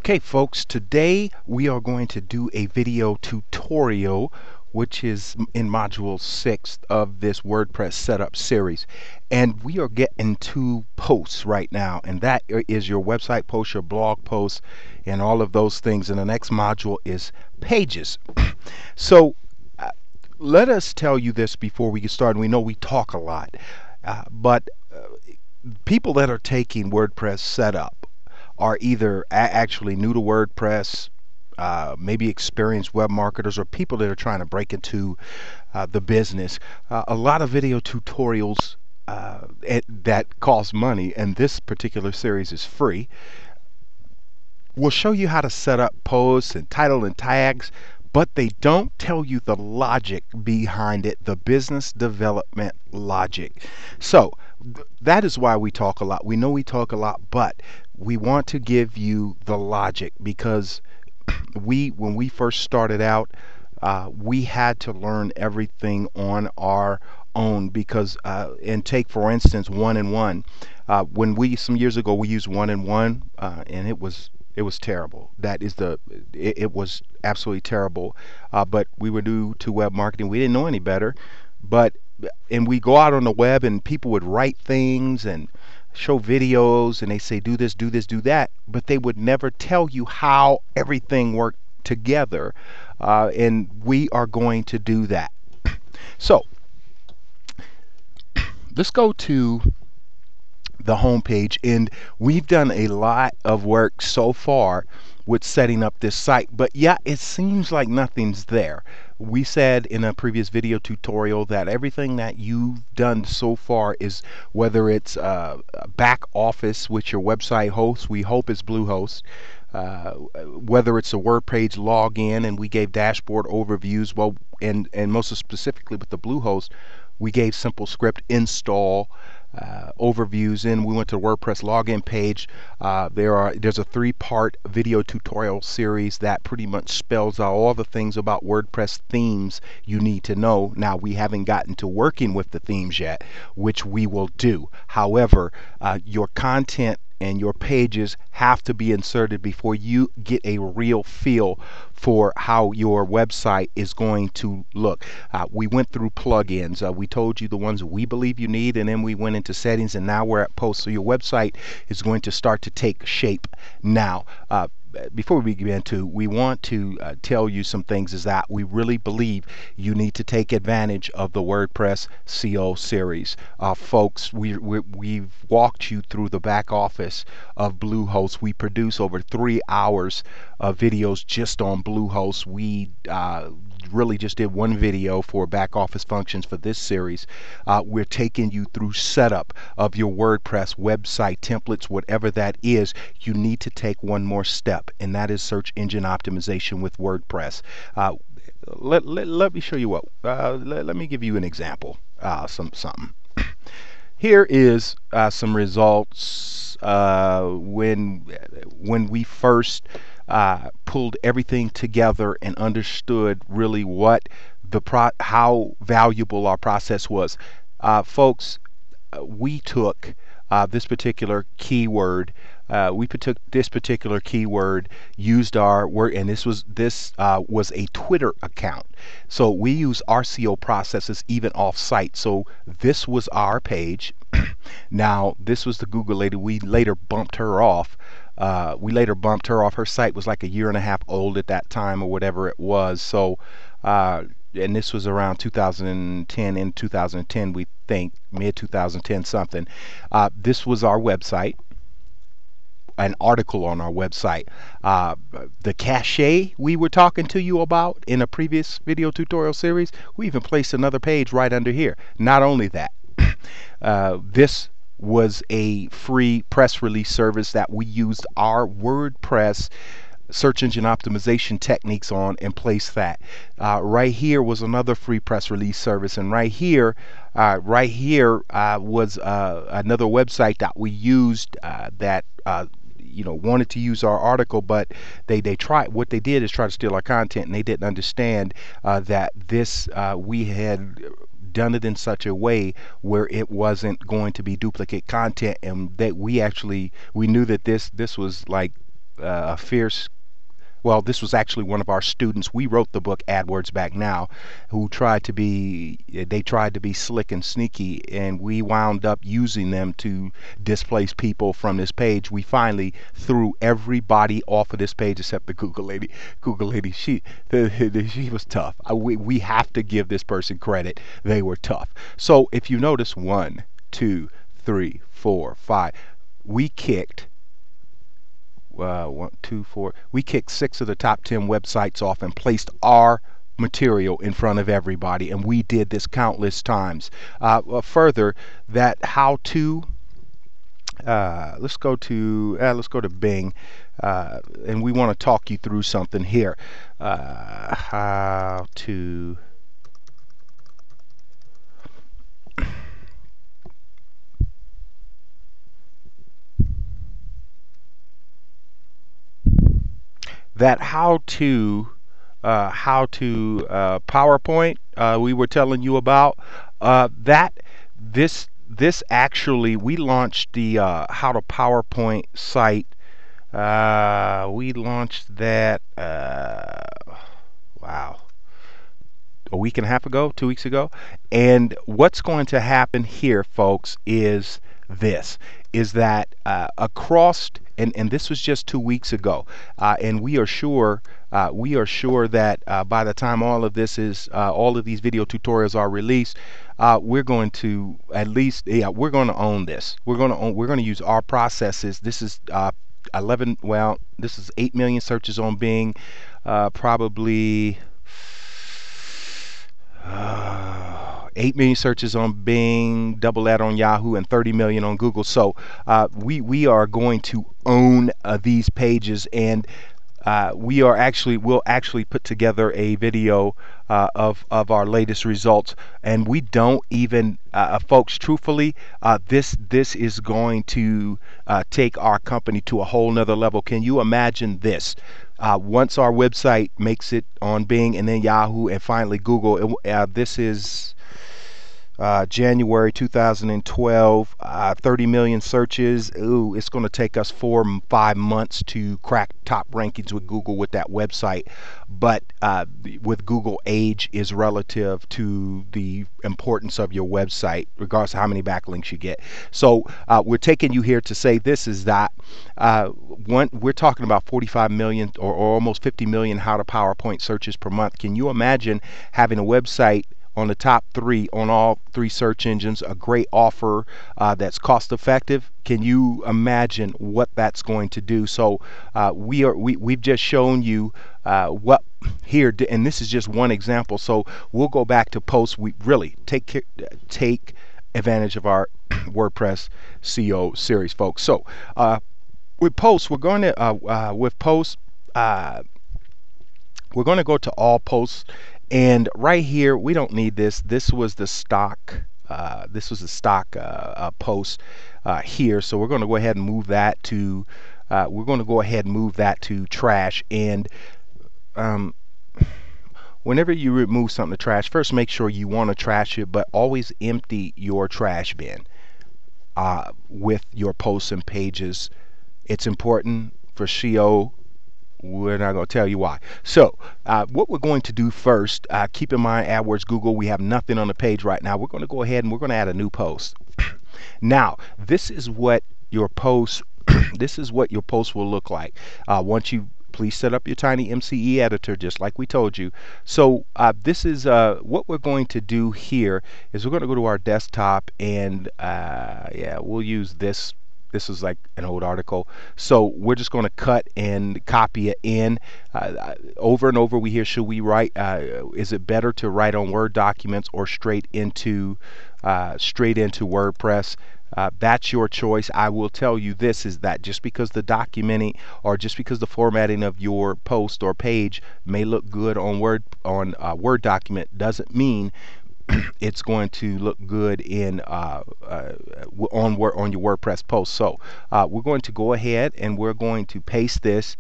Okay folks, today we are going to do a video tutorial which is in module 6 of this WordPress setup series, and we are getting to posts right now, and that is your website post, your blog posts, and all of those things. And the next module is pages. So let us tell you this before we get started. We know we talk a lot, but people that are taking WordPress setup are either actually new to WordPress, maybe experienced web marketers, or people that are trying to break into the business. A lot of video tutorials that cost money, and this particular series is free, will show you how to set up posts and title and tags, but they don't tell you the logic behind it, the business development logic. So that is why we talk a lot. We know we talk a lot, but we want to give you the logic, because when we first started out, we had to learn everything on our own, because and take for instance one-in-one. When we some years ago we used one-in-one, and it was terrible. It was absolutely terrible. But we were new to web marketing. We didn't know any better. And we go out on the web, and people would write things and show videos, and they say do this, do this, do that, but they would never tell you how everything worked together. And we are going to do that. So let's go to the home page, and we've done a lot of work so far with setting up this site, but yeah, it seems like nothing's there. We said in a previous video tutorial that everything that you've done so far is, whether it's back office, which your website hosts, we hope is Bluehost, whether it's a word page login, and we gave dashboard overviews, well, and most specifically with the Bluehost, we gave simple script install overviews, and we went to the WordPress login page. There's a 3-part video tutorial series that pretty much spells out all the things about WordPress themes you need to know. Now, we haven't gotten to working with the themes yet, which we will do. However, your content and your pages have to be inserted before you get a real feel for how your website is going to look. We went through plugins. We told you the ones we believe you need, and then we went into settings, and now we're at posts. So your website is going to start to take shape now. Before we begin we want to tell you some things, is that we really believe you need to take advantage of the WordPress CO series. Folks, we've walked you through the back office of Bluehost. We produce over 3 hours of videos just on Bluehost. We really just did one video for back office functions for this series. We're taking you through setup of your WordPress website templates, whatever that is. You need to take one more step, and that is search engine optimization with WordPress. Let me show you what. Let me give you an example. Something. Here is some results when we first pulled everything together and understood really what how valuable our process was. Folks, we took this particular keyword. Used our word, and this was a Twitter account. So we use RCO processes even off site. So this was our page. Now, this was the Google lady. We later bumped her off. Her site was like 1.5 years old at that time, or whatever it was. So and this was around 2010, in 2010, we think, mid 2010 something. This was our website, an article on our website. The cache we were talking to you about in a previous video tutorial series, we even placed another page right under here. Not only that, this was a free press release service that we used our WordPress search engine optimization techniques on, and placed that. Right here was another free press release service, and right here was another website that we used that wanted to use our article, but what they did is try to steal our content, and they didn't understand that this we had done it in such a way where it wasn't going to be duplicate content, and that we knew that this was like a fierce, well, this was actually one of our students. We wrote the book AdWords Back Now, who they tried to be slick and sneaky, and we wound up using them to displace people from this page. We finally threw everybody off of this page except the Google lady. Google lady, she was tough. We have to give this person credit. They were tough. So if you notice, 1, 2, 3, 4, 5, we kicked 1, 2, 4. We kicked 6 of the top 10 websites off and placed our material in front of everybody, and we did this countless times. Further, that how to. Let's go to Bing, and we want to talk you through something here. How to. That PowerPoint we were telling you about, that this actually, we launched the how to PowerPoint site. We launched that wow, a week and a half ago, 2 weeks ago. And what's going to happen here, folks, is this, is that across, and this was just 2 weeks ago, and we are sure that by the time all of this is all of these video tutorials are released, we're going to at least, yeah, we're going to own this. We're going to use our processes. This is 11, well, this is 8 million searches on Bing, probably 8 million searches on Bing, double that on Yahoo, and 30 million on Google. So we are going to own these pages, and we'll actually put together a video of our latest results. And we don't even, folks, truthfully, this is going to take our company to a whole nother level. Can you imagine this? Once our website makes it on Bing and then Yahoo and finally Google, this is January 2012, 30 million searches. Ooh, it's going to take us 4-5 months to crack top rankings with Google with that website. But with Google, age is relative to the importance of your website, regardless of how many backlinks you get. So we're taking you here to say this is that we're talking about 45 million or almost 50 million how to PowerPoint searches per month. Can you imagine having a website on the top 3 on all 3 search engines, a great offer that's cost effective? Can you imagine what that's going to do? So we've just shown you what here, and this is just one example. So we'll go back to posts. We really take advantage of our WordPress SEO series, folks. So with posts, we're going to we're going to go to all posts. And right here, we don't need this. This was the stock. Post here. So we're going to go ahead and move that to. Trash. And whenever you remove something to trash, first make sure you want to trash it, but always empty your trash bin with your posts and pages. It's important for SEO. We're not going to tell you why. So what we're going to do first, keep in mind AdWords Google, we have nothing on the page right now. We're going to go ahead and we're going to add a new post. Now this is what your post will look like once you please set up your tiny MCE editor, just like we told you. So this is what we're going to do here is we're going to go to our desktop, and yeah, we'll use this. This is like an old article. So we're just going to cut and copy it in. Over and over we hear, should we write, is it better to write on Word documents or straight into WordPress? That's your choice. I will tell you this, is that just because the documenting or just because the formatting of your post or page may look good on Word document doesn't mean it's going to look good in on your WordPress post. So we're going to go ahead and we're going to paste this